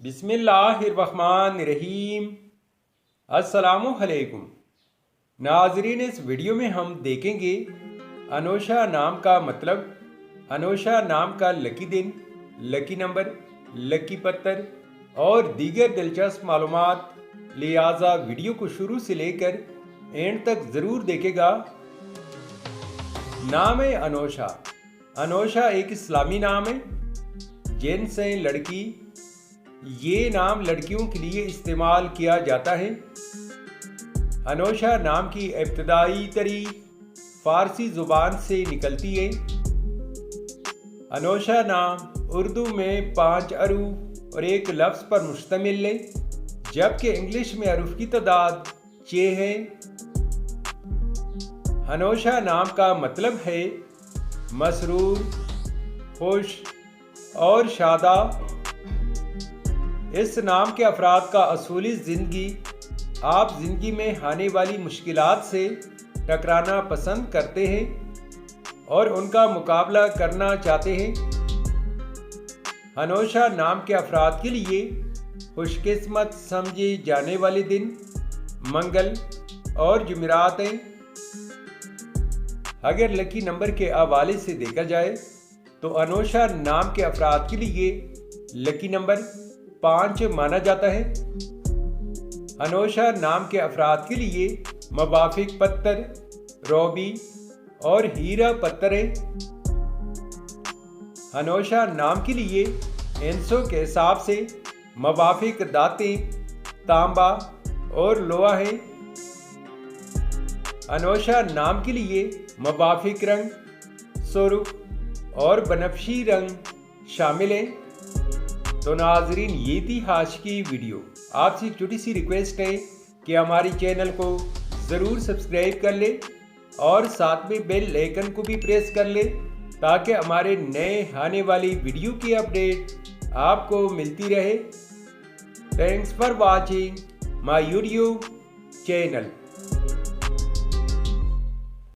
बिस्मिल्लाहिर्रहमानिर्रहीम। अस्सलामुअलैकुम नाजरीन, इस वीडियो में हम देखेंगे अनोशा नाम का मतलब, अनोशा नाम का लकी दिन, लकी नंबर, लकी पत्थर और दीगर दिलचस्प मालूमात। लिहाजा वीडियो को शुरू से लेकर एंड तक ज़रूर देखेगा। नाम है अनोशा। अनोशा एक इस्लामी नाम है, जिन्स है लड़की। ये नाम लड़कियों के लिए इस्तेमाल किया जाता है। अनोशा नाम की इब्तदाई तारीख फ़ारसी ज़ुबान से निकलती है। अनोशा नाम उर्दू में 5 अरूफ और एक लफ्ज़ पर मुश्तमिल है, जबकि इंग्लिश में अरूफ की तादाद 6 है। अनोशा नाम का मतलब है मसरूर, खुश और शादा। इस नाम के अफराद का असूली ज़िंदगी, आप ज़िंदगी में आने वाली मुश्किलात से टकराना पसंद करते हैं और उनका मुकाबला करना चाहते हैं। अनोशा नाम के अफराद के लिए खुशकिस्मत समझे जाने वाले दिन मंगल और जुमेरात हैं। अगर लकी नंबर के हवाले से देखा जाए तो अनोशा नाम के अफराद के लिए लकी नंबर 5 माना जाता है। अनोशा नाम के अफराद के लिए मुवाफिक पत्थर रोबी और हीरा पत्थर है। अनोशा नाम के लिए इंसों के हिसाब से मुवाफिक दातें तांबा और लोहा है। अनोशा नाम के लिए मुवाफिक रंग सुर्ख और बनफशी रंग शामिल हैं। तो नाजरीन, ये थी आज की वीडियो। आपसे एक छोटी सी रिक्वेस्ट है कि हमारी चैनल को ज़रूर सब्सक्राइब कर ले और साथ में बेल आइकन को भी प्रेस कर ले, ताकि हमारे नए आने वाली वीडियो की अपडेट आपको मिलती रहे। Thanks for watching my YouTube channel.